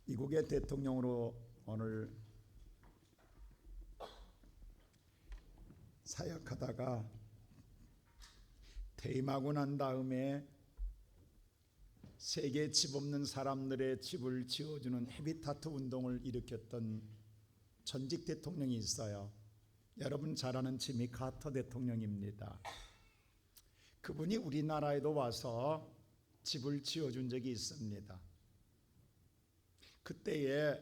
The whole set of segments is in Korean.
미국의 대통령으로 오늘 사역하다가 퇴임하고 난 다음에 세계 집 없는 사람들의 집을 지어주는 헤비타트 운동을 일으켰던 전직 대통령이 있어요. 여러분 잘 아는 지미 카터 대통령입니다. 그분이 우리나라에도 와서 집을 지어준 적이 있습니다. 그때에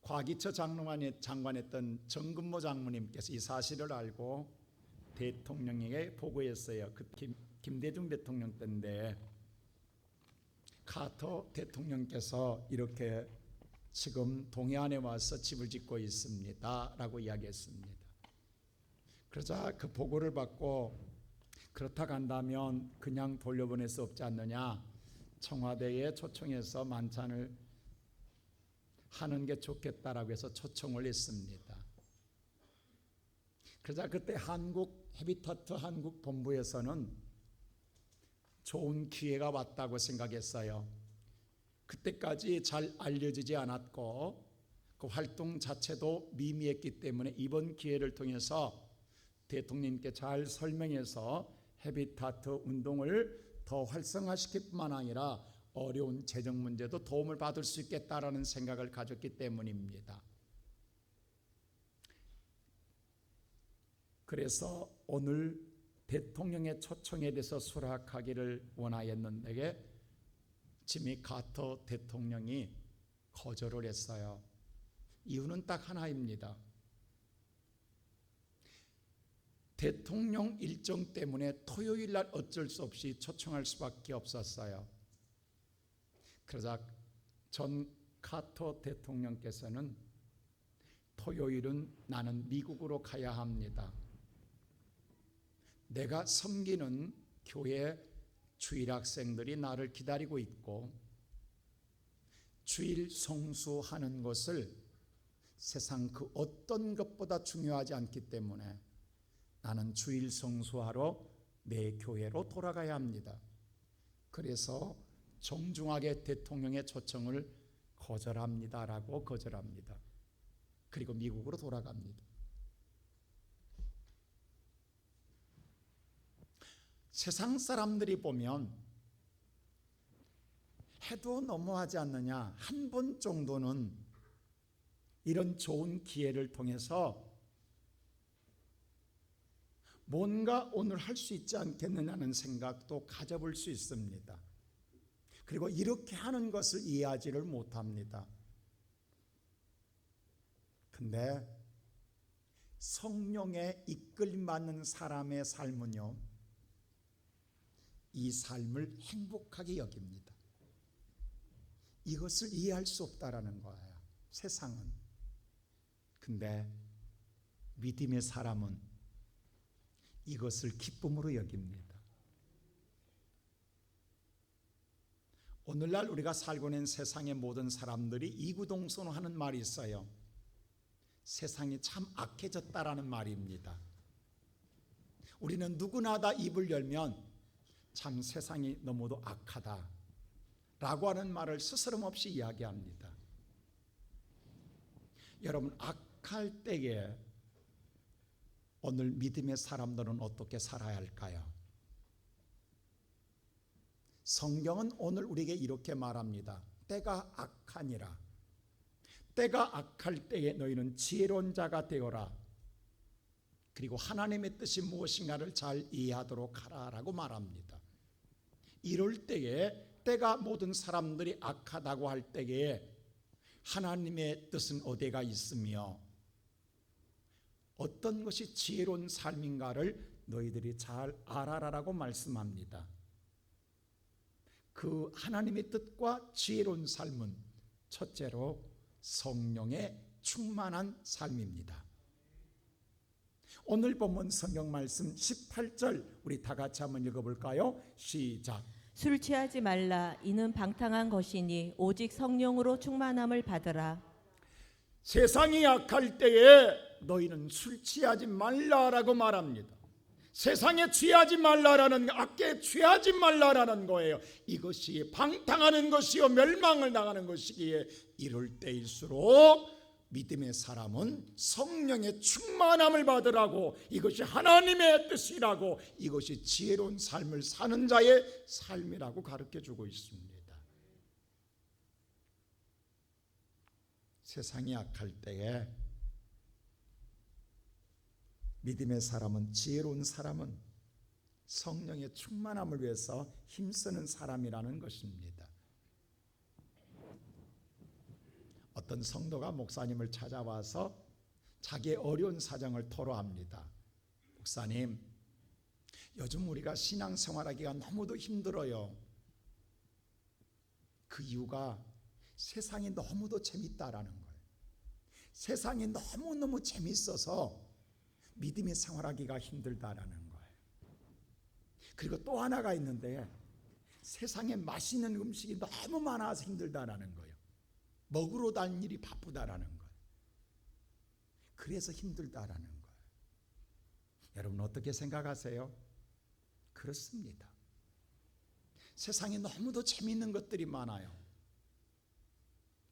과기처 장관했던 정근모 장모님께서 이 사실을 알고 대통령에게 보고했어요. 그 김대중 대통령 때인데 카터 대통령께서 이렇게 지금 동해안에 와서 집을 짓고 있습니다 라고 이야기했습니다. 그러자 그 보고를 받고 그렇다고 한다면 그냥 돌려보낼 수 없지 않느냐, 청와대에 초청해서 만찬을 하는 게 좋겠다라고 해서 초청을 했습니다. 그러자 그때 헤비타트 한국 본부에서는 좋은 기회가 왔다고 생각했어요. 그때까지 잘 알려지지 않았고 그 활동 자체도 미미했기 때문에 이번 기회를 통해서 대통령님께 잘 설명해서 헤비타트 운동을 더 활성화시킬 뿐만 아니라 어려운 재정 문제도 도움을 받을 수 있겠다라는 생각을 가졌기 때문입니다. 그래서 오늘 대통령의 초청에 대해서 수락하기를 원하였는데 지미 카터 대통령이 거절을 했어요. 이유는 딱 하나입니다. 대통령 일정 때문에 토요일 날 어쩔 수 없이 초청할 수밖에 없었어요. 그러자 전 카터 대통령께서는 토요일은 나는 미국으로 가야 합니다. 내가 섬기는 교회 주일 학생들이 나를 기다리고 있고 주일 성수하는 것을 세상 그 어떤 것보다 중요하지 않기 때문에 나는 주일 성수하러 내 교회로 돌아가야 합니다. 그래서 정중하게 대통령의 초청을 거절합니다라고 거절합니다. 그리고 미국으로 돌아갑니다. 세상 사람들이 보면 해도 너무하지 않느냐, 한 번 정도는 이런 좋은 기회를 통해서 뭔가 오늘 할 수 있지 않겠느냐는 생각도 가져볼 수 있습니다. 그리고 이렇게 하는 것을 이해하지를 못합니다. 근데 성령에 이끌림받는 사람의 삶은요, 이 삶을 행복하게 여깁니다. 이것을 이해할 수 없다라는 거예요, 세상은. 근데 믿음의 사람은 이것을 기쁨으로 여깁니다. 오늘날 우리가 살고 있는 세상의 모든 사람들이 이구동성하는 말이 있어요. 세상이 참 악해졌다라는 말입니다. 우리는 누구나 다 입을 열면 참 세상이 너무도 악하다 라고 하는 말을 스스럼 없이 이야기합니다. 여러분, 악할 때에 오늘 믿음의 사람들은 어떻게 살아야 할까요? 성경은 오늘 우리에게 이렇게 말합니다. 때가 악하니라. 때가 악할 때에 너희는 지혜로운 자가 되어라. 그리고 하나님의 뜻이 무엇인가를 잘 이해하도록 하라라고 말합니다. 이럴 때에 때가 모든 사람들이 악하다고 할 때에 하나님의 뜻은 어디가 있으며 어떤 것이 지혜로운 삶인가를 너희들이 잘 알아라라고 말씀합니다. 그 하나님의 뜻과 지혜로운 삶은 첫째로 성령에 충만한 삶입니다. 오늘 본문 성경 말씀 18절 우리 다 같이 한번 읽어볼까요? 시작. 술 취하지 말라. 이는 방탕한 것이니 오직 성령으로 충만함을 받으라. 세상이 악할 때에 너희는 술 취하지 말라라고 말합니다. 세상에 취하지 말라라는, 악계에 취하지 말라라는 거예요. 이것이 방탕하는 것이요 멸망을 당하는 것이기에 이럴 때일수록 믿음의 사람은 성령의 충만함을 받으라고, 이것이 하나님의 뜻이라고, 이것이 지혜로운 삶을 사는 자의 삶이라고 가르쳐주고 있습니다. 세상이 악할 때에 믿음의 사람은, 지혜로운 사람은 성령의 충만함을 위해서 힘쓰는 사람이라는 것입니다. 어떤 성도가 목사님을 찾아와서 자기의 어려운 사정을 토로합니다. 목사님, 요즘 우리가 신앙생활하기가 너무도 힘들어요. 그 이유가 세상이 너무도 재밌다라는 거예요. 세상이 너무너무 재밌어서 믿음의 생활하기가 힘들다라는 거예요. 그리고 또 하나가 있는데, 세상에 맛있는 음식이 너무 많아서 힘들다라는 거예요. 먹으러 다닐 일이 바쁘다라는 거예요. 그래서 힘들다라는 거예요. 여러분 어떻게 생각하세요? 그렇습니다. 세상에 너무도 재미있는 것들이 많아요.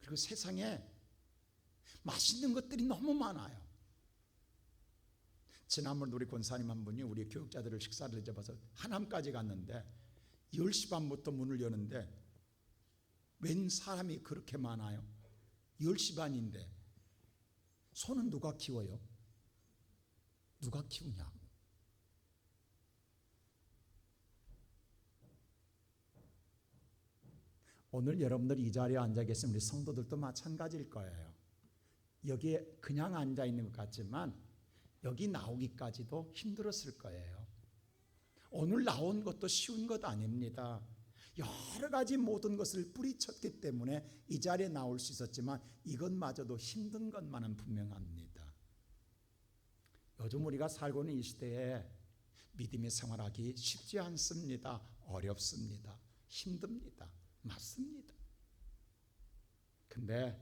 그리고 세상에 맛있는 것들이 너무 많아요. 지난번 우리 권사님 한 분이 우리 교육자들을 식사를 잡아서 하남까지 갔는데 10시 반부터 문을 여는데 웬 사람이 그렇게 많아요? 10시 반인데 소는 누가 키워요? 누가 키우냐고. 오늘 여러분들이 이 자리에 앉아 계신 우리 성도들도 마찬가지일 거예요. 여기에 그냥 앉아 있는 것 같지만 여기 나오기까지도 힘들었을 거예요. 오늘 나온 것도 쉬운 것 아닙니다. 여러 가지 모든 것을 뿌리쳤기 때문에 이 자리에 나올 수 있었지만 이것마저도 힘든 것만은 분명합니다. 요즘 우리가 살고 있는 이 시대에 믿음의 생활하기 쉽지 않습니다. 어렵습니다. 힘듭니다. 맞습니다. 근데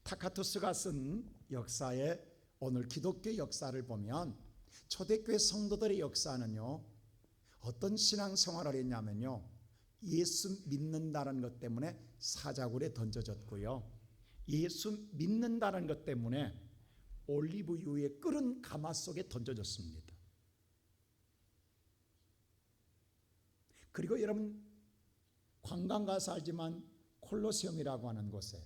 타카투스가 쓴 역사에 오늘 기독교 역사를 보면 초대교회 성도들의 역사는요, 어떤 신앙생활을 했냐면요, 예수 믿는다는 것 때문에 사자굴에 던져졌고요, 예수 믿는다는 것 때문에 올리브유에 끓은 가마 속에 던져졌습니다. 그리고 여러분 관광 가서 알지만 콜로세움이라고 하는 곳에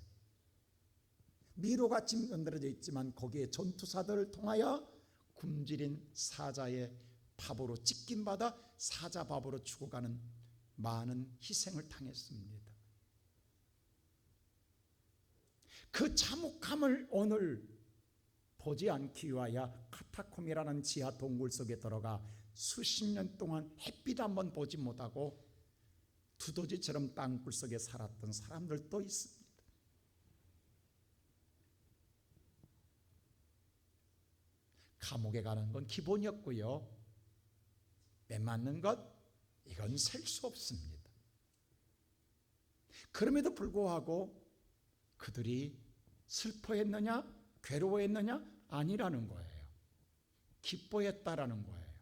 미로같이 만들어져 있지만 거기에 전투사들을 통하여 굶주린 사자의 밥으로 찢김받아 사자 밥으로 죽어가는 많은 희생을 당했습니다. 그 참혹함을 오늘 보지 않기 위하여 카타콤이라는 지하 동굴 속에 들어가 수십 년 동안 햇빛 한번 보지 못하고 두더지처럼 땅굴 속에 살았던 사람들도 있습니다. 감옥에 가는 건 기본이었고요, 매 맞는 것 이건 셀 수 없습니다. 그럼에도 불구하고 그들이 슬퍼했느냐 괴로워했느냐 아니라는 거예요. 기뻐했다라는 거예요.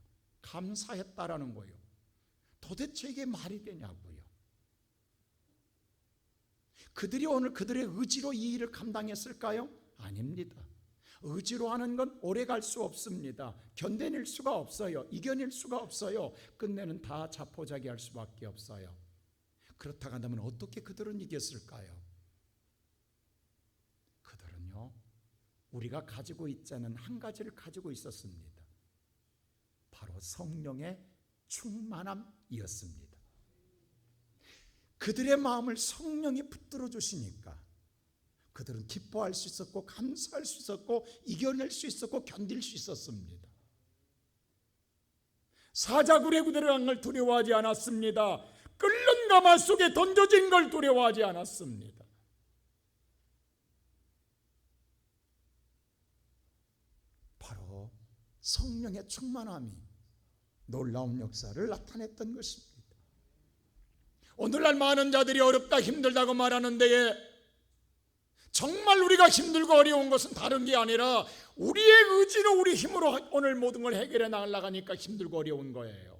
감사했다라는 거예요. 도대체 이게 말이 되냐고요. 그들이 오늘 그들의 의지로 이 일을 감당했을까요? 아닙니다. 의지로 하는 건 오래 갈 수 없습니다. 견뎌낼 수가 없어요. 이겨낼 수가 없어요. 끝내는 다 자포자기할 수밖에 없어요. 그렇다고 한다면 어떻게 그들은 이겼을까요? 그들은요, 우리가 가지고 있지 않은 한 가지를 가지고 있었습니다. 바로 성령의 충만함이었습니다. 그들의 마음을 성령이 붙들어 주시니까 그들은 기뻐할 수 있었고 감사할 수 있었고 이겨낼 수 있었고 견딜 수 있었습니다. 사자굴에 들어간 걸 두려워하지 않았습니다. 끓는 가마 속에 던져진 걸 두려워하지 않았습니다. 바로 성령의 충만함이 놀라운 역사를 나타냈던 것입니다. 오늘날 많은 자들이 어렵다 힘들다고 말하는 데에 정말 우리가 힘들고 어려운 것은 다른 게 아니라 우리의 의지로 우리 힘으로 오늘 모든 걸 해결해 나가려니까 힘들고 어려운 거예요.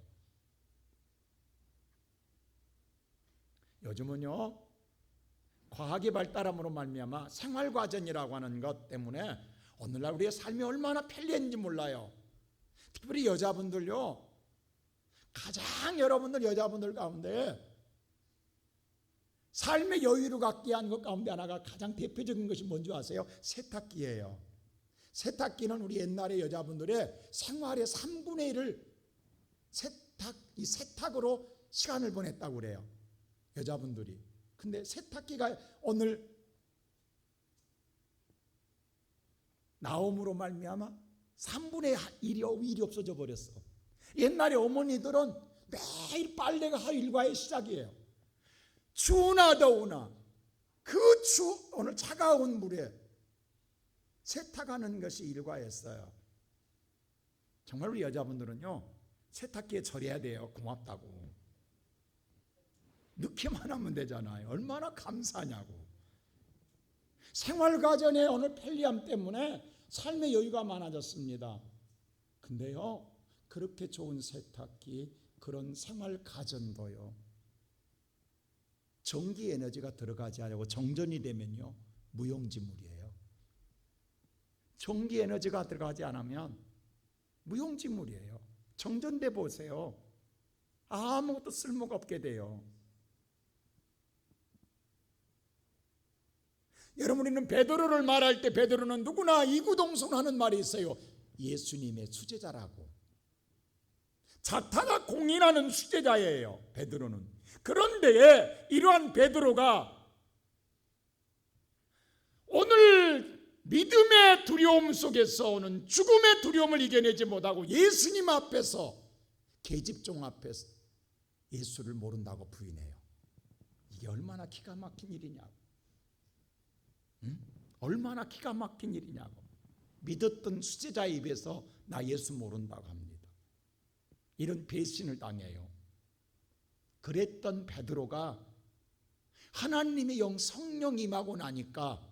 요즘은요, 과학이 발달함으로 말미암아 생활과정이라고 하는 것 때문에 오늘날 우리의 삶이 얼마나 편리했는지 몰라요. 특별히 여자분들요, 가장 여러분들 여자분들 가운데 삶의 여유를 갖게 한 것 가운데 하나가 가장 대표적인 것이 뭔지 아세요? 세탁기예요. 세탁기는 우리 옛날의 여자분들의 생활의 3분의 1을 세탁으로 시간을 보냈다고 그래요. 여자분들이. 근데 세탁기가 오늘 나옴으로 말미암아 3분의 1이 없어져 버렸어. 옛날에 어머니들은 매일 빨래가 하루 일과의 시작이에요. 추우나 더우나 오늘 차가운 물에 세탁하는 것이 일과였어요. 정말 우리 여자분들은요, 세탁기에 절여야 돼요. 고맙다고. 넣기만 하면 되잖아요. 얼마나 감사하냐고. 생활과정의 오늘 편리함 때문에 삶의 여유가 많아졌습니다. 근데요, 그렇게 좋은 세탁기, 그런 생활가전도요, 전기 에너지가 들어가지 않고 정전이 되면요, 무용지물이에요. 전기 에너지가 들어가지 않으면 무용지물이에요. 정전돼 보세요. 아무것도 쓸모가 없게 돼요. 여러분, 우리는 베드로를 말할 때 베드로는 누구나 이구동성하는 말이 있어요. 예수님의 수제자라고. 자타가 공인하는 수제자예요, 베드로는. 그런데 이러한 베드로가 오늘 믿음의 두려움 속에서 오는 죽음의 두려움을 이겨내지 못하고 예수님 앞에서, 계집종 앞에서 예수를 모른다고 부인해요. 이게 얼마나 기가 막힌 일이냐고. 얼마나 기가 막힌 일이냐고. 믿었던 수제자 입에서 나 예수 모른다고 합니다. 이런 배신을 당해요. 그랬던 베드로가 하나님의 영 성령 임하고 나니까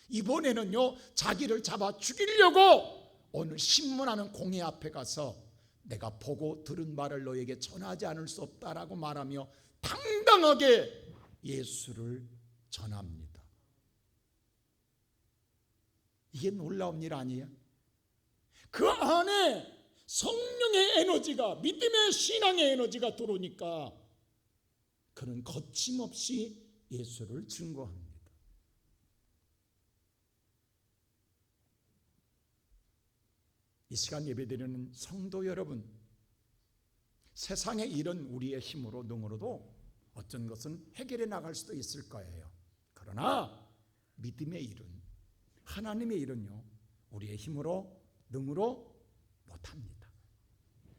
이번에는요, 자기를 잡아 죽이려고 오늘 신문하는 공회 앞에 가서 내가 보고 들은 말을 너에게 전하지 않을 수 없다라고 말하며 당당하게 예수를 전합니다. 이게 놀라운 일 아니에요? 그 안에 성령의 에너지가, 믿음의 신앙의 에너지가 들어오니까 그는 거침없이 예수를 증거합니다. 이 시간 예배드리는 성도 여러분, 세상의 일은 우리의 힘으로 능으로도 어떤 것은 해결해 나갈 수도 있을 거예요. 그러나 믿음의 일은, 하나님의 일은요, 우리의 힘으로 능으로 못합니다.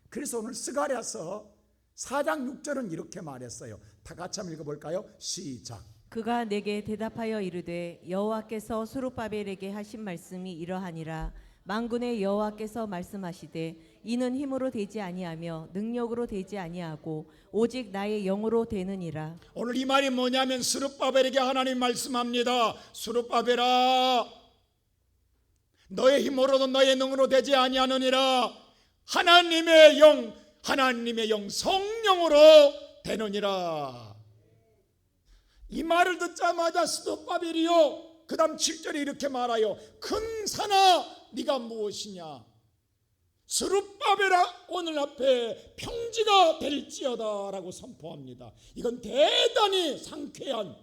그래서 오늘 스가랴서 4장 6절은 이렇게 말했어요. 다 같이 한번 읽어볼까요? 시작. 그가 내게 대답하여 이르되 여호와께서 스룹바벨에게 하신 말씀이 이러하니라. 만군의 여호와께서 말씀하시되 이는 힘으로 되지 아니하며 능력으로 되지 아니하고 오직 나의 영으로 되느니라. 오늘 이 말이 뭐냐면 스룹바벨에게 하나님 말씀합니다. 스룹바벨아, 너의 힘으로도 너의 능으로 되지 아니하느니라. 하나님의 영 성령으로 되느니라. 이 말을 듣자마자 스룹바벨이요, 그 다음 7절에 이렇게 말하여 큰 산아 네가 무엇이냐, 스룹바벨아 오늘 앞에 평지가 될지어다 라고 선포합니다. 이건 대단히 상쾌한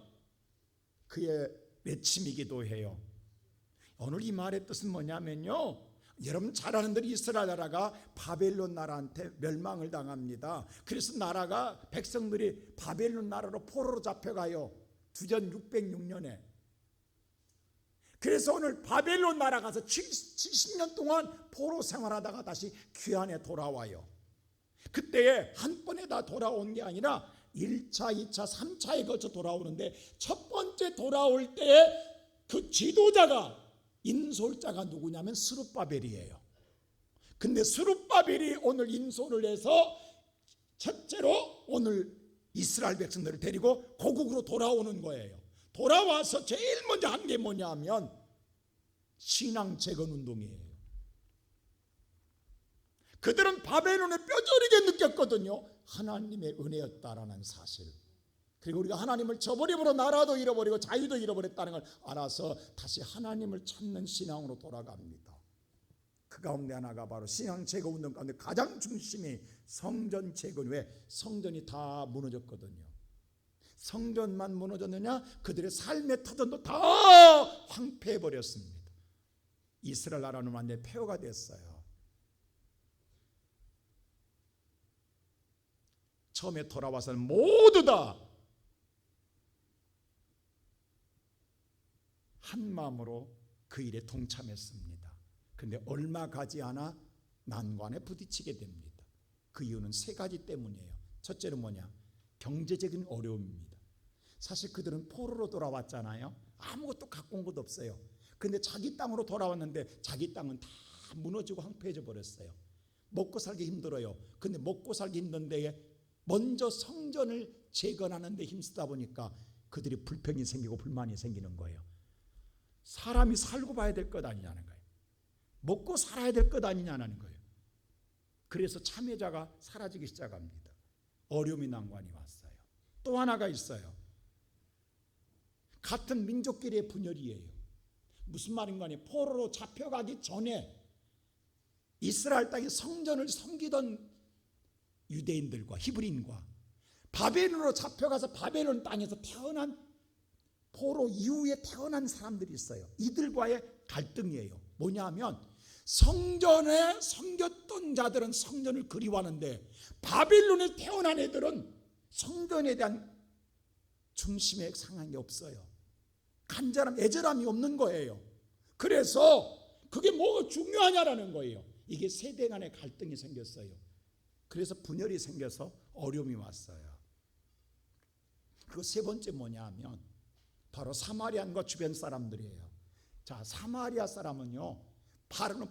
그의 외침이기도 해요. 오늘 이 말의 뜻은 뭐냐면요, 여러분 잘 아는 대로 이스라엘 나라가 바벨론 나라한테 멸망을 당합니다. 그래서 나라가, 백성들이 바벨론 나라로 포로로 잡혀가요. 주전 606년에. 그래서 오늘 바벨론 나라 가서 70년 동안 포로 생활하다가 다시 귀환에 돌아와요. 그때에 한 번에 다 돌아온 게 아니라 1차, 2차, 3차에 걸쳐 돌아오는데, 첫 번째 돌아올 때에 그 지도자가, 인솔자가 누구냐면 스룹바벨이에요. 근데 스룹바벨이 오늘 인솔을 해서 첫째로 오늘 이스라엘 백성들을 데리고 고국으로 돌아오는 거예요. 돌아와서 제일 먼저 한 게 뭐냐 하면 신앙 재건 운동이에요. 그들은 바벨론의 뼈저리게 느꼈거든요. 하나님의 은혜였다라는 사실. 그리고 우리가 하나님을 저버림으로 나라도 잃어버리고 자유도 잃어버렸다는 걸 알아서 다시 하나님을 찾는 신앙으로 돌아갑니다. 그 가운데 하나가 바로 신앙 재건 운동 가운데 가장 중심이 성전 재건. 왜? 성전이 다 무너졌거든요. 성전만 무너졌느냐? 그들의 삶의 터전도 다 황폐해버렸습니다. 이스라엘 나라는 완전히 폐허가 됐어요. 처음에 돌아와서는 모두 다 한 마음으로 그 일에 동참했습니다. 그런데 얼마 가지 않아 난관에 부딪히게 됩니다. 그 이유는 세 가지 때문이에요. 첫째는 뭐냐? 경제적인 어려움입니다. 사실 그들은 포로로 돌아왔잖아요. 아무것도 갖고 온 것도 없어요. 그런데 자기 땅으로 돌아왔는데 자기 땅은 다 무너지고 황폐해져 버렸어요. 먹고 살기 힘들어요. 근데 먹고 살기 힘든데 먼저 성전을 재건하는 데 힘쓰다 보니까 그들이 불평이 생기고 불만이 생기는 거예요. 사람이 살고 봐야 될 것 아니냐는 거예요. 먹고 살아야 될 것 아니냐는 거예요. 그래서 참여자가 사라지기 시작합니다. 어려움이 난관이 왔어요. 또 하나가 있어요. 같은 민족끼리의 분열이에요. 무슨 말인가 하니 포로로 잡혀가기 전에 이스라엘 땅에 성전을 섬기던 유대인들과 히브리인과 바벨론으로 잡혀가서 바벨론 땅에서 태어난 포로 이후에 태어난 사람들이 있어요. 이들과의 갈등이에요. 뭐냐면 성전에 섬겼던 자들은 성전을 그리워하는데 바벨론에 태어난 애들은 성전에 대한 중심의 상황이 없어요. 간절함, 애절함이 없는 거예요. 그래서 그게 뭐가 중요하냐라는 거예요. 이게 세대 간의 갈등이 생겼어요. 그래서 분열이 생겨서 어려움이 왔어요. 그리고 세 번째 뭐냐 하면 바로 사마리아과 주변 사람들이에요. 자, 사마리아 사람은요, 바로는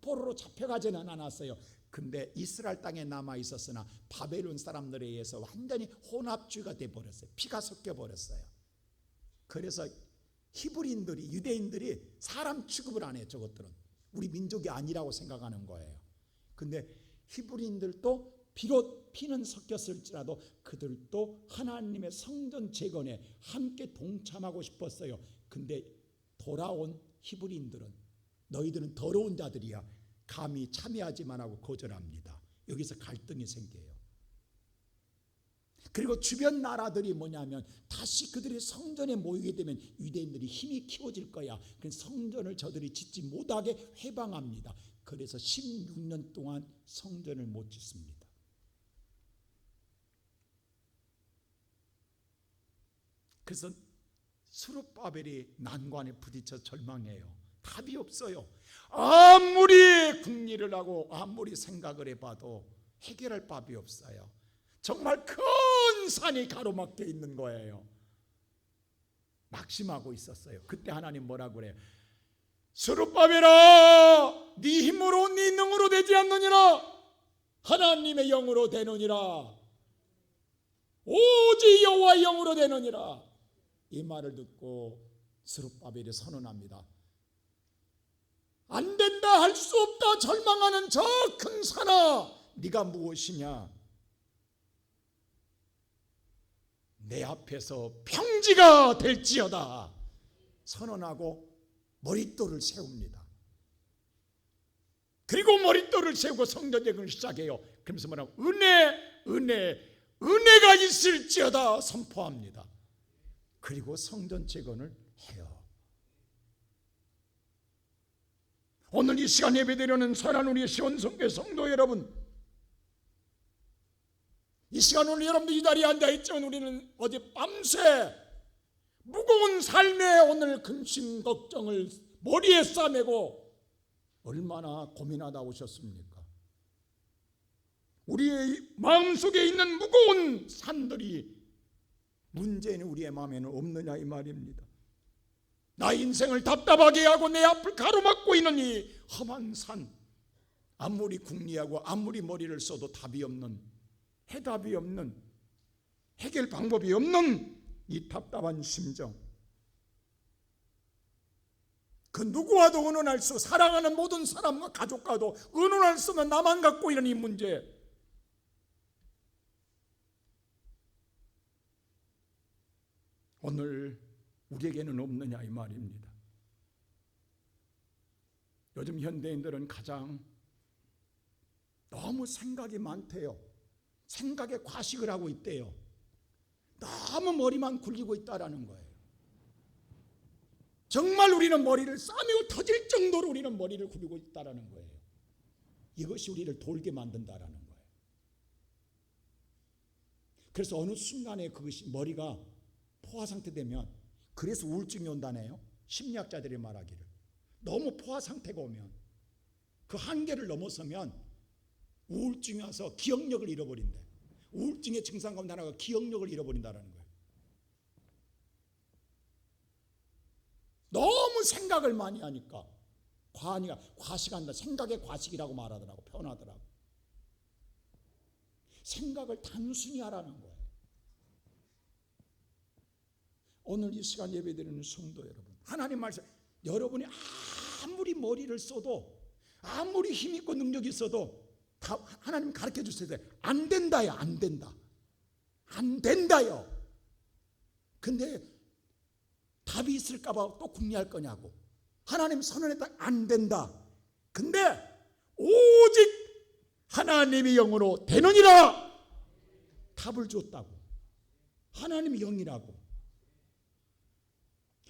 포로로 잡혀가지는 않았어요. 근데 이스라엘 땅에 남아 있었으나 바벨론 사람들에 의해서 완전히 혼합주의가 돼버렸어요. 피가 섞여버렸어요. 그래서 히브리인들이, 유대인들이 사람 취급을 안 해요. 저것들은 우리 민족이 아니라고 생각하는 거예요. 근데 히브리인들도 비록 피는 섞였을지라도 그들도 하나님의 성전 재건에 함께 동참하고 싶었어요. 근데 돌아온 히브리인들은 너희들은 더러운 자들이야, 감히 참여하지만 하고 거절합니다. 여기서 갈등이 생겨요. 그리고 주변 나라들이 뭐냐면 다시 그들이 성전에 모이게 되면 유대인들이 힘이 키워질 거야. 그래서 성전을 저들이 짓지 못하게 회방합니다. 그래서 16년 동안 성전을 못 짓습니다. 그래서 스룹바벨이 난관에 부딪혀 절망해요. 답이 없어요. 아무리 궁리를 하고 아무리 생각을 해봐도 해결할 답이 없어요. 정말 큰 산이 가로막혀 있는 거예요. 낙심하고 있었어요. 그때 하나님 뭐라고 그래요? 스룹바벨아, 네 힘으로 네 능으로 되지 않느니라. 하나님의 영으로 되느니라. 오직 여호와의 영으로 되느니라. 이 말을 듣고 스룹바벨이 선언합니다. 안 된다, 할 수 없다 절망하는 저 큰 산아, 네가 무엇이냐? 내 앞에서 평지가 될지어다 선언하고 머릿돌을 세웁니다. 그리고 머릿돌을 세우고 성전 재건을 시작해요. 그러면서 뭐라고? 은혜가 있을지어다 선포합니다. 그리고 성전 재건을 해요. 오늘 이 시간 예배드리는 선한 우리 시온성교 성도 여러분, 이 시간 오늘 여러분들 이 자리에 앉아있지만 우리는 어제 밤새 무거운 삶의 오늘 근심 걱정을 머리에 싸매고 얼마나 고민하다 오셨습니까? 우리의 마음속에 있는 무거운 산들이 문제는 우리의 마음에는 없느냐 이 말입니다. 나 인생을 답답하게 하고 내 앞을 가로막고 있는 이 험한 산, 아무리 궁리하고 아무리 머리를 써도 답이 없는, 해답이 없는, 해결 방법이 없는 이 답답한 심정, 그 누구와도 의논할 수, 사랑하는 모든 사람과 가족과도 의논할 수 없는 나만 갖고 있는 이 문제. 오늘 우리에게는 없느냐 이 말입니다. 요즘 현대인들은 가장 너무 생각이 많대요. 생각에 과식을 하고 있대요. 너무 머리만 굴리고 있다라는 거예요. 정말 우리는 머리를 싸매고 터질 정도로 우리는 머리를 굴리고 있다라는 거예요. 이것이 우리를 돌게 만든다라는 거예요. 그래서 어느 순간에 그것이 머리가 포화 상태 되면, 그래서 우울증이 온다네요. 심리학자들이 말하기를. 너무 포화 상태가 오면, 그 한계를 넘어서면 우울증이 와서 기억력을 잃어버린대. 우울증의 증상 가운데 하나가 기억력을 잃어버린다는 거예요. 너무 생각을 많이 하니까 과식한다. 생각의 과식이라고 말하더라고, 표현하더라고. 생각을 단순히 하라는 거예요. 오늘 이 시간 예배드리는 성도 여러분, 하나님 말씀, 여러분이 아무리 머리를 써도, 아무리 힘 있고 능력이 있어도 다 하나님 가르쳐 주세요. 안 된다요. 안 된다. 안 된다요. 근데 답이 있을까 봐 또 궁리할 거냐고. 하나님 선언했다. 안 된다. 근데 오직 하나님의 영으로 되느니라 답을 줬다고. 하나님의 영이라고.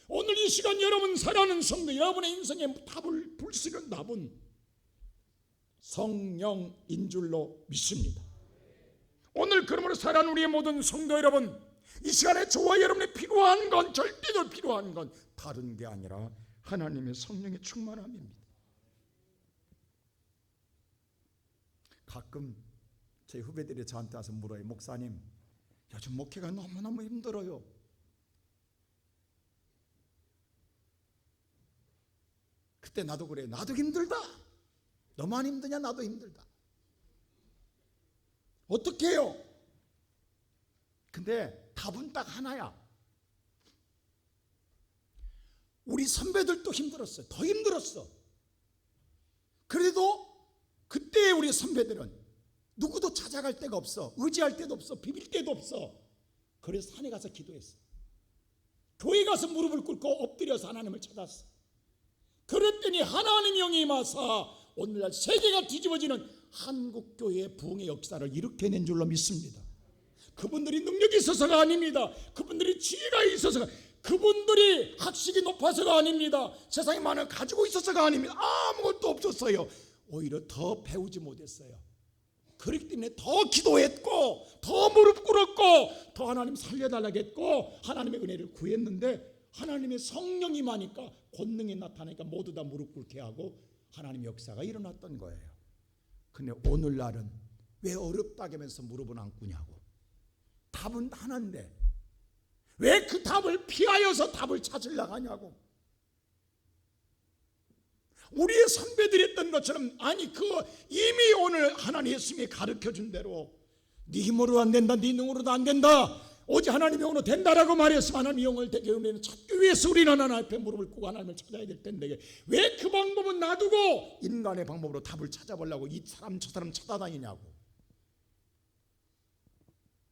오늘 이 시간 여러분 사랑하는 성도, 여러분의 인생에 답을 불수있는 답은 성령인 줄로 믿습니다. 오늘 그러므로 사랑하는 우리의 모든 성도 여러분, 이 시간에 저와 여러분이 필요한 건, 절대로 필요한 건 다른 게 아니라 하나님의 성령의 충만함입니다. 가끔 제 후배들이 저한테 와서 물어요. 목사님, 요즘 목회가 너무너무 힘들어요. 그때 나도 그래요. 나도 힘들다. 너만 힘드냐? 나도 힘들다. 어떻게 해요? 근데 답은 딱 하나야. 우리 선배들도 힘들었어요. 더 힘들었어. 그래도 그때 우리 선배들은 누구도 찾아갈 데가 없어. 의지할 데도 없어. 비빌 데도 없어. 그래서 산에 가서 기도했어. 교회 가서 무릎을 꿇고 엎드려서 하나님을 찾았어. 그랬더니 하나님의 영이 임하사 오늘날 세계가 뒤집어지는 한국교회의 부흥의 역사를 일으켜낸 줄로 믿습니다. 그분들이 능력이 있어서가 아닙니다. 그분들이 지혜가 있어서가, 그분들이 학식이 높아서가 아닙니다. 세상에 많은 가지고 있어서가 아닙니다. 아무것도 없었어요. 오히려 더 배우지 못했어요. 그렇기 때문에 더 기도했고, 더 무릎 꿇었고, 더 하나님 살려달라고 했고, 하나님의 은혜를 구했는데, 하나님의 성령이 임하니까, 권능이 나타나니까 모두 다 무릎 꿇게 하고 하나님의 역사가 일어났던 거예요. 근데 오늘날은 왜 어렵다고 하면서 무릎은 안 꿇냐고. 답은 하나인데 왜 그 답을 피하여서 답을 찾으려고 하냐고. 우리의 선배들이 했던 것처럼, 아니 그거 이미 오늘 하나님 예수님이 가르쳐준 대로 네 힘으로 안 된다, 네 능으로도 안 된다, 오직 하나님의 영으로 된다라고 말했으면 하나님의 영을 되게 은혜는 찾기 위해서 우리는 하나님 앞에 무릎을 꿇고 하나님을 찾아야 될 텐데, 왜 그 방법은 놔두고 인간의 방법으로 답을 찾아보려고 이 사람 저 사람 찾아다니냐고.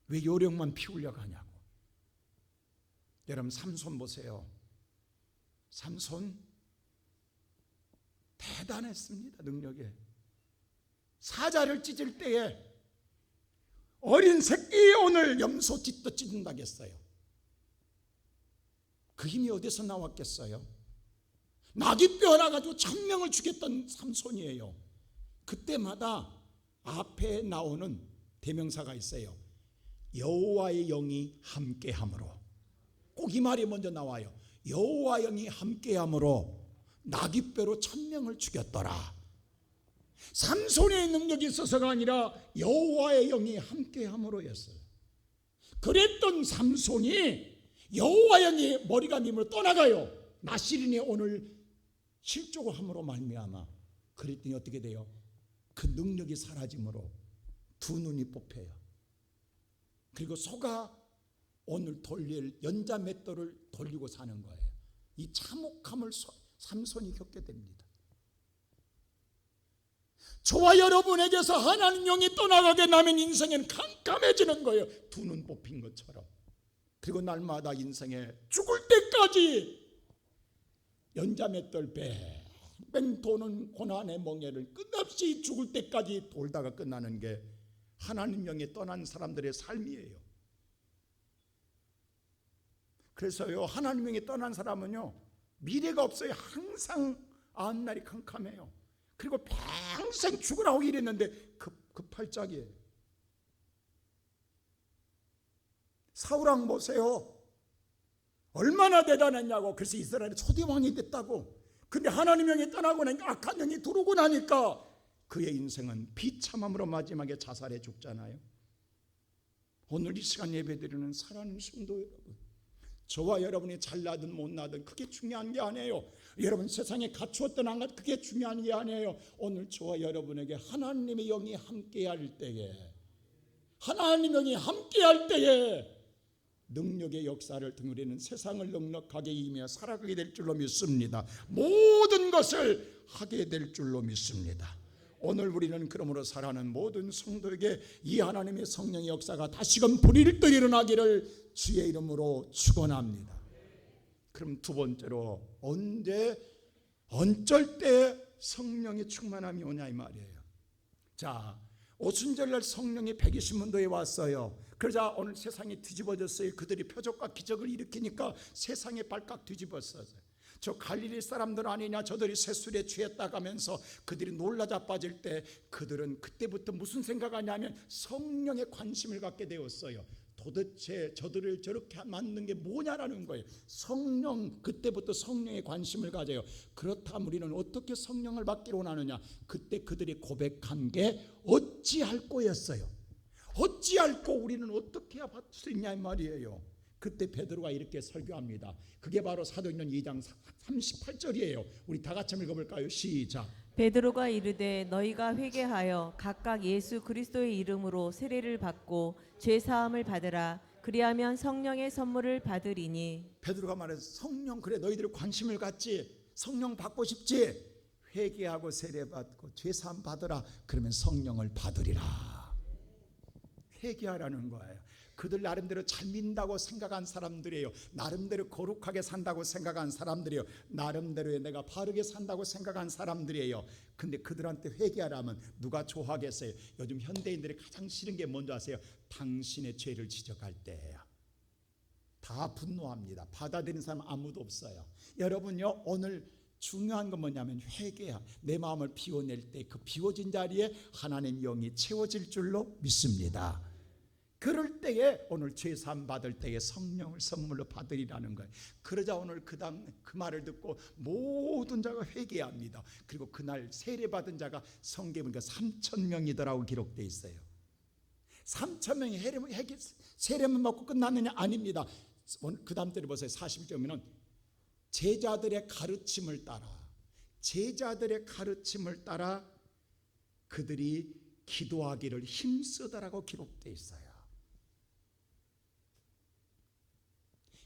왜 요령만 피우려고 하냐고. 여러분 삼손 보세요. 삼손 대단했습니다. 능력에. 사자를 찢을 때에 어린 새끼 오늘 염소 찢도 찢는다겠어요. 그 힘이 어디서 나왔겠어요? 나귀뼈 하나 가지고 1000명을 죽였던 삼손이에요. 그때마다 앞에 나오는 대명사가 있어요. 여호와의 영이 함께함으로. 꼭 이 말이 먼저 나와요. 여호와의 영이 함께함으로 나귀뼈로 1000명을 죽였더라. 삼손의 능력이 있어서가 아니라 여호와의 영이 함께함으로였어요. 그랬던 삼손이 여호와의 영이 머리가 님으로 떠나가요. 나시린이 오늘 실족함으로 말미암아. 그랬더니 어떻게 돼요? 그 능력이 사라짐으로 두 눈이 뽑혀요. 그리고 소가 오늘 돌릴 연자 맷돌을 돌리고 사는 거예요. 이 참혹함을 삼손이 겪게 됩니다. 저와 여러분에게서 하나님 영이 떠나가게 나면 인생은 캄캄해지는 거예요. 두 눈 뽑힌 것처럼. 그리고 날마다 인생에 죽을 때까지 연자맷돌 뺑뺑 도는 고난의 멍에를 끝없이 죽을 때까지 돌다가 끝나는 게 하나님 영이 떠난 사람들의 삶이에요. 그래서요, 하나님 영이 떠난 사람은요, 미래가 없어요. 항상 앞날이 캄캄해요. 그리고 평생 죽으라고 이랬는데 급팔짝이에요. 사울왕 보세요. 얼마나 대단했냐고. 그래서 이스라엘이 초대왕이 됐다고. 근데 하나님 영이 떠나고 나니까 악한 영이 들어오고 나니까 그의 인생은 비참함으로 마지막에 자살해 죽잖아요. 오늘 이 시간 예배드리는 사랑하는 성도 여러분, 저와 여러분이 잘나든 못나든 그게 중요한 게 아니에요. 여러분 세상에 갖추었든 안 갖추었든 그게 중요한 게 아니에요. 오늘 저와 여러분에게 하나님의 영이 함께할 때에, 하나님의 영이 함께할 때에 능력의 역사를 등으리는 세상을 넉넉하게 이기며 살아가게 될 줄로 믿습니다. 모든 것을 하게 될 줄로 믿습니다. 오늘 우리는 그러므로 살아가는 모든 성도에게 이 하나님의 성령의 역사가 다시금 불일 듯 일어나기를 주의 이름으로 축원합니다. 그럼 두 번째로 어쩔 때 성령의 충만함이 오냐 이 말이에요. 자, 오순절날 성령이 120문도에 왔어요. 그러자 오늘 세상이 뒤집어졌어요. 그들이 표적과 기적을 일으키니까 세상의 발칵 뒤집었어요. 저 갈릴리 사람들 아니냐, 저들이 세술에 취했다 하면서 그들이 놀라 자빠질 때 그들은 그때부터 무슨 생각하냐면 성령에 관심을 갖게 되었어요. 도대체 저들을 저렇게 만든 게 뭐냐라는 거예요. 그때부터 성령에 관심을 가져요. 그렇다면 우리는 어떻게 성령을 받기로 원하느냐? 그때 그들이 고백한 게 어찌할 거였어요. 어찌할 거 우리는 어떻게 받을 수 있냐 이 말이에요. 그때 베드로가 이렇게 설교합니다. 그게 바로 사도행전 2장 38절이에요. 우리 다 같이 읽어볼까요? 시작. 베드로가 이르되 너희가 회개하여 각각 예수 그리스도의 이름으로 세례를 받고 죄 사함을 받으라. 그리하면 성령의 선물을 받으리니. 베드로가 말해서 성령, 그래 너희들이 관심을 갖지, 성령 받고 싶지, 회개하고 세례 받고 죄 사함 받으라. 그러면 성령을 받으리라. 회개하라는 거예요. 그들 나름대로 잘 믿는다고 생각한 사람들이에요. 나름대로 거룩하게 산다고 생각한 사람들이에요. 나름대로 내가 바르게 산다고 생각한 사람들이에요. 근데 그들한테 회개하라면 누가 좋아하겠어요? 요즘 현대인들이 가장 싫은 게 뭔지 아세요? 당신의 죄를 지적할 때예요. 다 분노합니다. 받아들이는 사람 아무도 없어요. 여러분요, 오늘 중요한 건 뭐냐면 회개야. 내 마음을 비워낼 때 그 비워진 자리에 하나님 영이 채워질 줄로 믿습니다. 그럴 때에 오늘 죄사함 받을 때에 성령을 선물로 받으리라는 거예요. 그러자 오늘 그 말을 듣고 모든 자가 회개합니다. 그리고 그날 세례 받은 자가 성경에 보니까 3,000명이더라고 기록되어 있어요. 3,000명이 세례만 받고 끝났느냐? 아닙니다. 그 다음 때를 보세요. 41절이면 제자들의 가르침을 따라 그들이 기도하기를 힘쓰더라고 기록되어 있어요.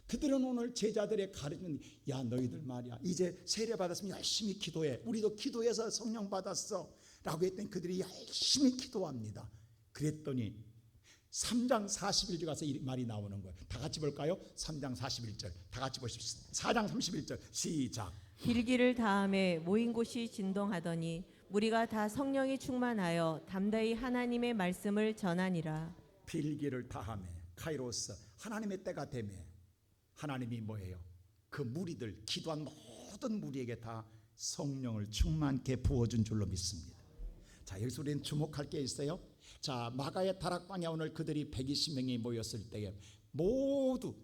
그들은 오늘 제자들의 가르치는, 야 너희들 말이야 이제 세례 받았으면 열심히 기도해. 우리도 기도해서 성령 받았어 라고 했더니 그들이 열심히 기도합니다. 그랬더니 3장 41절 가서 이 말이 나오는 거예요. 다 같이 볼까요? 3장 41절 다 같이 보십시오. 4장 31절 시작. 길기를 다음에 모인 곳이 진동하더니 무리가 다 성령이 충만하여 담대히 하나님의 말씀을 전하니라. 빌기를 다하며 카이로스, 하나님의 때가 되매 하나님이 뭐예요? 그 무리들, 기도한 모든 무리에게 다 성령을 충만케 부어준 줄로 믿습니다. 자, 여기서 우리는 주목할 게 있어요. 자, 마가의 다락방에 오늘 그들이 120명이 모였을 때에 모두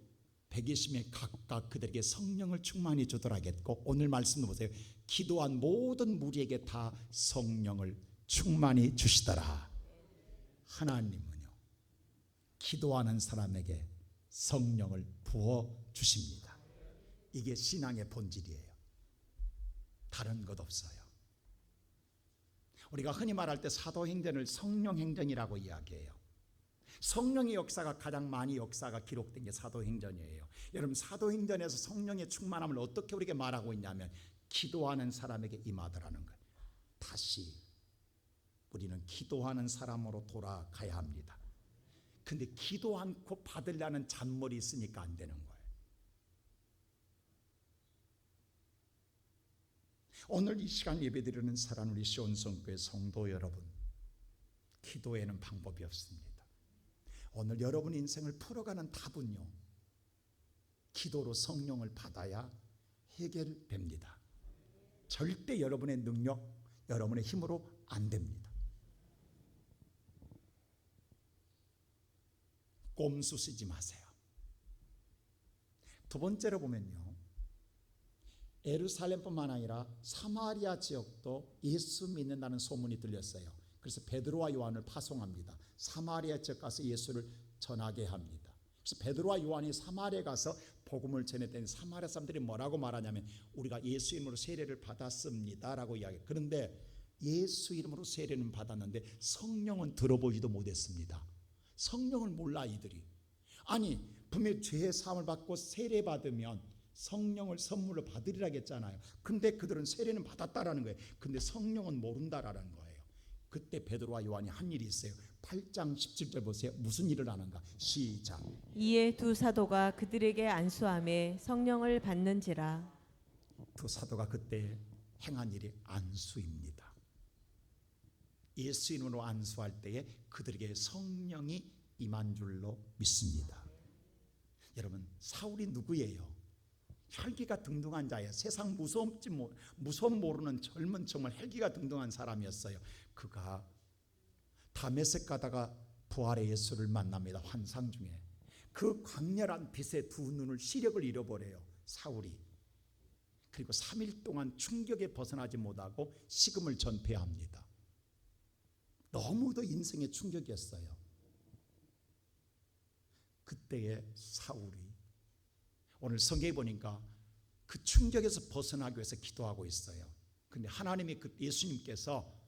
120명이 각각 그들에게 성령을 충만히 주더라겠고, 오늘 말씀도 보세요. 기도한 모든 무리에게 다 성령을 충만히 주시더라. 하나님은요, 기도하는 사람에게 성령을 부어 주십니다. 이게 신앙의 본질이에요. 다른 것 없어요. 우리가 흔히 말할 때 사도행전을 성령행전이라고 이야기해요. 성령의 역사가 가장 많이 역사가 기록된 게 사도행전이에요. 여러분, 사도행전에서 성령의 충만함을 어떻게 우리에게 말하고 있냐면 기도하는 사람에게 임하더라는 거예요. 다시 우리는 기도하는 사람으로 돌아가야 합니다. 근데 기도 않고 받으려는 잔머리 있으니까 안 되는 거예요. 오늘 이 시간 예배드리는 사랑하는 우리 시온성교회 성도 여러분, 기도에는 방법이 없습니다. 오늘 여러분 인생을 풀어가는 답은요, 기도로 성령을 받아야 해결됩니다. 절대 여러분의 능력, 여러분의 힘으로 안 됩니다. 꼼수 쓰지 마세요. 두 번째로 보면요, 예루살렘뿐만 아니라 사마리아 지역도 예수 믿는다는 소문이 들렸어요. 그래서 베드로와 요한을 파송합니다. 사마리아 지역 가서 예수를 전하게 합니다. 그래서 베드로와 요한이 사마리아에 가서 복음을 전했더니 사마리아 사람들이 뭐라고 말하냐면 우리가 예수 이름으로 세례를 받았습니다 라고 이야기해요. 그런데 예수 이름으로 세례는 받았는데 성령은 들어보지도 못했습니다. 성령을 몰라 이들이. 아니 분명히 죄의 사함을 받고 세례 받으면 성령을 선물로 받으리라고 했잖아요. 근데 그들은 세례는 받았다라는 거예요. 근데 성령은 모른다라는 거예요. 그때 베드로와 요한이 한 일이 있어요. 8장 17절 보세요. 무슨 일을 하는가? 시작. 이에 두 사도가 그들에게 안수하며 성령을 받는지라. 두 사도가 그때 행한 일이 안수입니다. 예수 이름으로 안수할 때에 그들에게 성령이 임한 줄로 믿습니다. 여러분, 사울이 누구예요? 혈기가 등등한 자예요. 세상 무서움 모르는 젊은 정말 혈기가 등등한 사람이었어요. 그가 다메섹 가다가 부활의 예수를 만납니다. 환상 중에 그 강렬한 빛에 두 눈을 시력을 잃어버려요. 사울이. 그리고 3일 동안 충격에 벗어나지 못하고 식음을 전폐합니다. 너무도 인생의 충격이었어요. 그때의 사울이 오늘 성경에 보니까 그 충격에서 벗어나기 위해서 기도하고 있어요. 근데 하나님이 예수님께서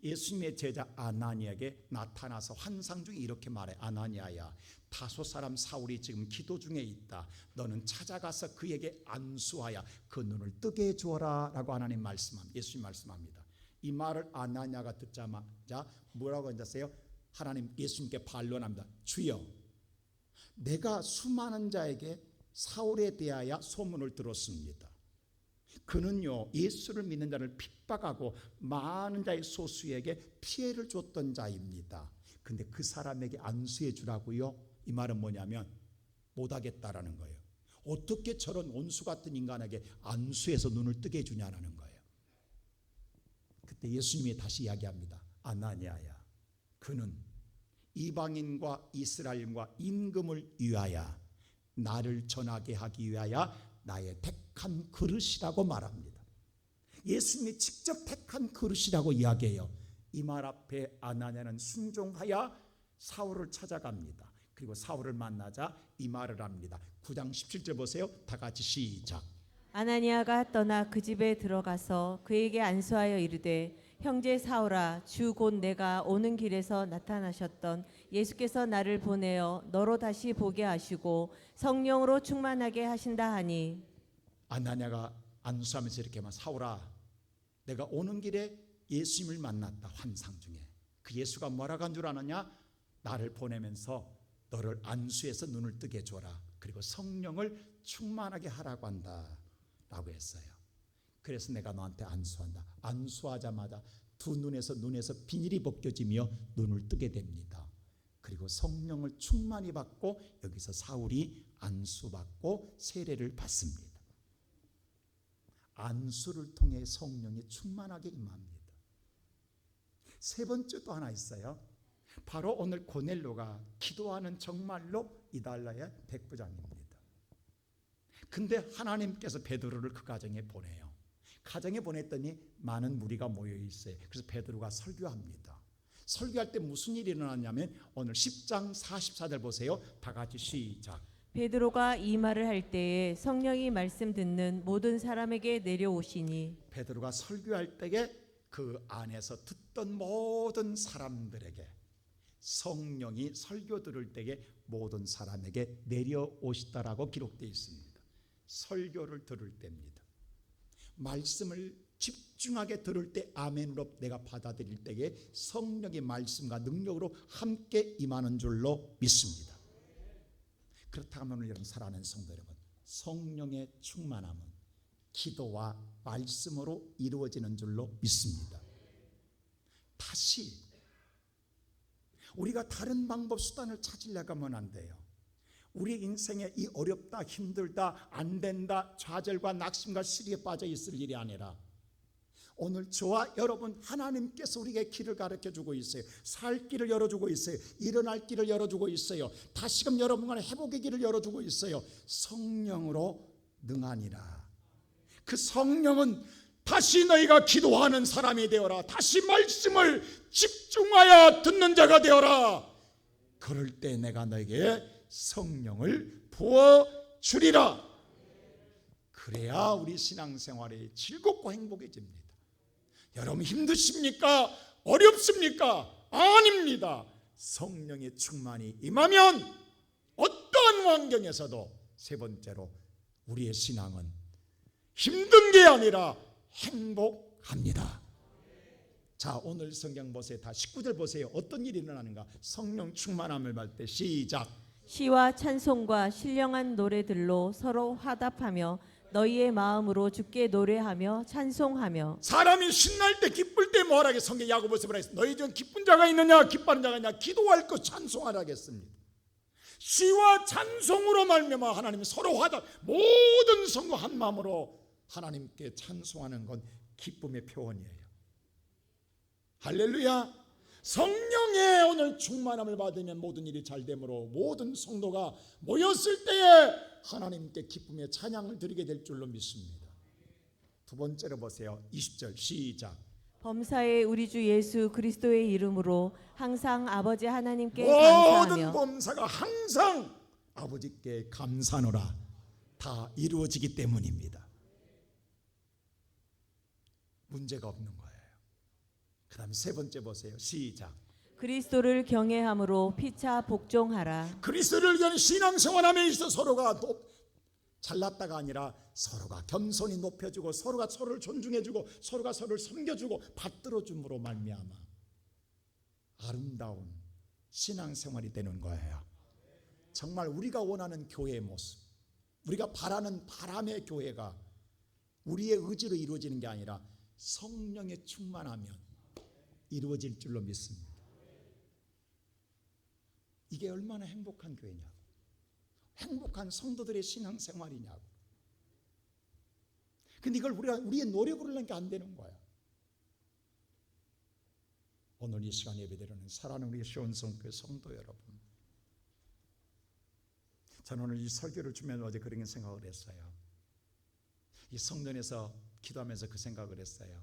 예수님의 제자 아나니아에게 나타나서 환상 중에 이렇게 말해. 아나니아야, 다소 사람 사울이 지금 기도 중에 있다. 너는 찾아가서 그에게 안수하여 그 눈을 뜨게 해주어라 라고 하나님 말씀합니다. 예수님 말씀합니다. 이 말을 아나니아가 듣자마자 뭐라고 하셨어요? 하나님 예수님께 반론합니다. 주여, 내가 수많은 자에게 사울에 대하여 소문을 들었습니다. 그는요 예수를 믿는 자를 핍박하고 많은 자의 소수에게 피해를 줬던 자입니다. 근데 그 사람에게 안수해 주라고요? 이 말은 뭐냐면 못하겠다라는 거예요. 어떻게 저런 온수 같은 인간에게 안수해서 눈을 뜨게 해주냐라는 거예요. 그때 예수님이 다시 이야기합니다. 아나니아야, 그는 이방인과 이스라엘과 임금을 위하여 나를 전하게 하기 위하여 나의 택한 그릇이라고 말합니다. 예수님이 직접 택한 그릇이라고 이야기해요. 이 말 앞에 아나니아는 순종하여 사울을 찾아갑니다. 그리고 사울을 만나자 이 말을 합니다. 9장 17절 보세요. 다 같이 시작. 아나니아가 떠나 그 집에 들어가서 그에게 안수하여 이르되 형제 사울아, 주 곧 내가 오는 길에서 나타나셨던 예수께서 나를 보내어 너로 다시 보게 하시고 성령으로 충만하게 하신다 하니. 아나니아가 안수하면서 이렇게 말, 사울아, 내가 오는 길에 예수님을 만났다. 환상 중에. 그 예수가 뭐라고 한 줄 아느냐? 나를 보내면서 너를 안수해서 눈을 뜨게 해줘라. 그리고 성령을 충만하게 하라고 한다 라고 했어요. 그래서 내가 너한테 안수한다. 안수하자마자 두 눈에서 비닐이 벗겨지며 눈을 뜨게 됩니다. 그리고 성령을 충만히 받고 여기서 사울이 안수받고 세례를 받습니다. 안수를 통해 성령이 충만하게 임합니다. 세 번째 또 하나 있어요. 바로 오늘 고넬료가 기도하는 정말로 이달라의 백부장입니다. 근데 하나님께서 베드로를 그 가정에 보내요. 가정에 보냈더니 많은 무리가 모여 있어요. 그래서 베드로가 설교합니다. 설교할 때 무슨 일이 일어났냐면 오늘 10장 44절 보세요. 다 같이 시작. 베드로가 이 말을 할 때에 성령이 말씀 듣는 모든 사람에게 내려오시니. 베드로가 설교할 때에 그 안에서 듣던 모든 사람들에게 성령이 설교 들을 때에 모든 사람에게 내려오시다라고 기록되어 있습니다. 설교를 들을 때입니다. 말씀을 집중하게 들을 때 아멘으로 내가 받아들일 때에 성령의 말씀과 능력으로 함께 임하는 줄로 믿습니다. 그렇다면 여러분, 사랑하는 성도 여러분, 성령의 충만함은 기도와 말씀으로 이루어지는 줄로 믿습니다. 다시 우리가 다른 방법 수단을 찾으려고 하면 안 돼요. 우리 인생에 이 어렵다, 힘들다, 안 된다, 좌절과 낙심과 시리에 빠져 있을 일이 아니라 오늘 저와 여러분, 하나님께서 우리에게 길을 가르쳐주고 있어요. 살 길을 열어주고 있어요. 일어날 길을 열어주고 있어요. 다시금 여러분과의 회복의 길을 열어주고 있어요. 성령으로 능하니라. 그 성령은 다시 너희가 기도하는 사람이 되어라. 다시 말씀을 집중하여 듣는 자가 되어라. 그럴 때 내가 너에게 성령을 부어주리라. 그래야 우리 신앙생활이 즐겁고 행복해집니다. 여러분, 힘드십니까? 어렵습니까? 아닙니다. 성령의 충만이 임하면 어떠한 환경에서도, 세 번째로, 우리의 신앙은 힘든 게 아니라 행복합니다. 자, 오늘 성경 보세요. 다 19절 보세요. 어떤 일이 일어나는가? 성령 충만함을 받을 때 시작. 시와 찬송과 신령한 노래들로 서로 화답하며 너희의 마음으로 주께 노래하며 찬송하며. 사람이 신날 때, 기쁠 때 뭐하라게? 성경 야고보서 뭐라 했어? 너희 중 기쁜 자가 있느냐, 기뻐하는 자가 있느냐? 기도할 것 찬송하라겠습니다. 시와 찬송으로 말미암아 하나님이 서로 화답, 모든 성도 한 마음으로 하나님께 찬송하는 건 기쁨의 표현이에요. 할렐루야. 성령의 오늘 충만함을 받으면 모든 일이 잘 되므로 모든 성도가 모였을 때에 하나님께 기쁨의 찬양을 드리게 될 줄로 믿습니다. 두 번째로 보세요. 20절 시작. 범사에 우리 주 예수 그리스도의 이름으로 항상 아버지 하나님께 모든 감사하며. 범사가 항상 아버지께 감사하노라. 다 이루어지기 때문입니다. 문제가 없는 거예요. 그 다음에 세 번째 보세요. 시작. 그리스도를 경외함으로 피차 복종하라. 그리스도를 위한 신앙생활함에 있어 서로가 잘났다가 아니라 서로가 겸손히 높여주고 서로가 서로를 존중해주고 서로가 서로를 섬겨주고 받들어줌으로 말미암아 아름다운 신앙생활이 되는 거예요. 정말 우리가 원하는 교회의 모습, 우리가 바라는 바람의 교회가 우리의 의지로 이루어지는 게 아니라 성령에 충만하면 이루어질 줄로 믿습니다. 이게 얼마나 행복한 교회냐고, 행복한 성도들의 신앙생활이냐고. 근데 이걸 우리의 노력으로 하는 게 안 되는 거야. 오늘 이 시간 예배드리는 사랑하는 우리 시온성교회 성도 여러분, 저는 오늘 이 설교를 주면 어제 그런 생각을 했어요. 이 성전에서 기도하면서 그 생각을 했어요.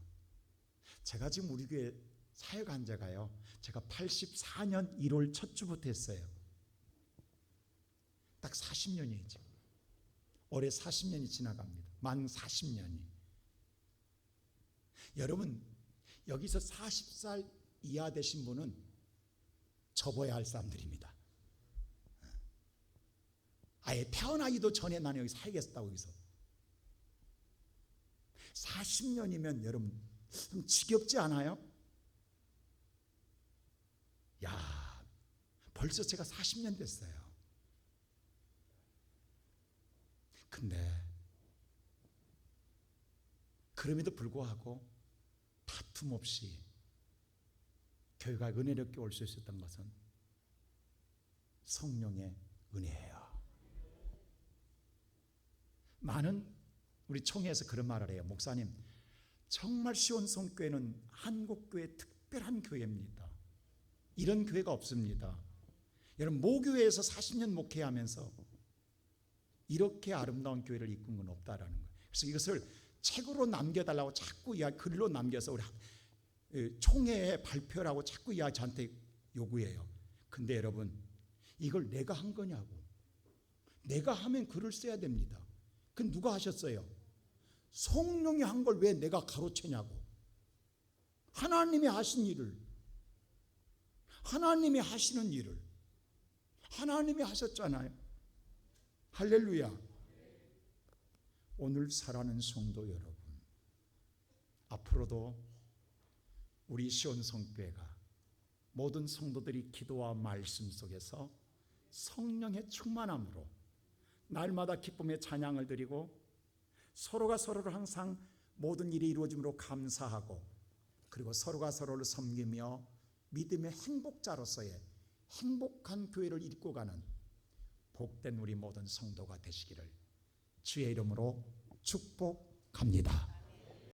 제가 지금 우리 교회 사역한 자가요, 제가 84년 1월 첫 주부터 했어요. 딱 40년이죠. 올해 40년이 지나갑니다. 만 40년이. 여러분, 여기서 40살 이하 되신 분은 접어야 할 사람들입니다. 아예 태어나기도 전에 나는 여기 살겠다고 여기서. 40년이면 여러분 좀 지겹지 않아요? 야, 벌써 제가 40년 됐어요. 근데 그럼에도 불구하고 다툼 없이 교회가 은혜롭게 올 수 있었던 것은 성령의 은혜예요. 많은 우리 총회에서 그런 말을 해요. 목사님, 정말 시온성교회는 한국교회의 특별한 교회입니다. 이런 교회가 없습니다. 여러분, 모교회에서 40년 목회하면서 이렇게 아름다운 교회를 이끈 건 없다라는 거예요. 그래서 이것을 책으로 남겨달라고 자꾸 글로 남겨서 우리 총회에 발표라고 자꾸 저한테 요구해요. 근데 여러분, 이걸 내가 한 거냐고. 내가 하면 글을 써야 됩니다. 그건 누가 하셨어요? 성령이 한 걸 왜 내가 가로채냐고. 하나님이 하신 일을, 하나님이 하시는 일을 하나님이 하셨잖아요. 할렐루야. 오늘 살아가는 성도 여러분, 앞으로도 우리 시온 성교회가 모든 성도들이 기도와 말씀 속에서 성령의 충만함으로 날마다 기쁨의 찬양을 드리고 서로가 서로를 항상 모든 일이 이루어짐으로 감사하고 그리고 서로가 서로를 섬기며 믿음의 행복자로서의 행복한 교회를 이끌고 가는 복된 우리 모든 성도가 되시기를 주의 이름으로 축복합니다.